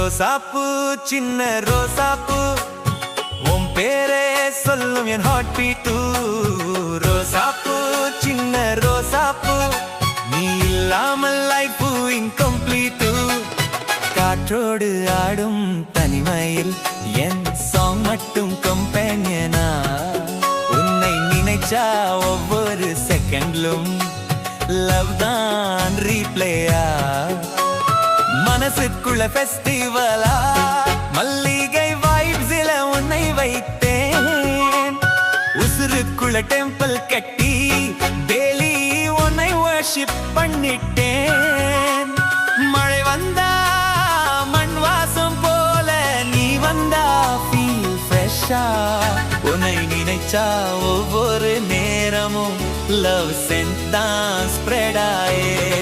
ரோசாப்பூ சின்ன ரோசாப்பூ உன் பேரே சொல்லும் என் ஹார்ட் பீட்டு ரோசாப்பூ சின்ன ரோசாப்பூ நீ இல்லாமல் லைஃப் இன்கம்ப்ளீட்டு காற்றோடு ஆடும் தனிமையில் என் சாங் மட்டும் கம்பெனியனா உன்னை நினைச்சா ஒவ்வொரு செகண்ட்லும் லவ் தான் ரீப்ளேயா மனசுக்குள்ள ஃபெஸ்டிவலா மல்லிகை வைப்ஸ்ல உன்னை வைத்தேன் உசுருக்குள்ள டெம்பிள் கட்டி டெய்லி உன்னை வர்ஷிப் பண்ணிட்டேன் மழை வந்தா மண் வாசம் போல நீ வந்தா ஃபீல் ஃப்ரெஷ்ஷா உன்னை நினைச்சா ஒவ்வொரு நேரமும் லவ் சென்ட் தான் ஸ்ப்ரெட் ஆயே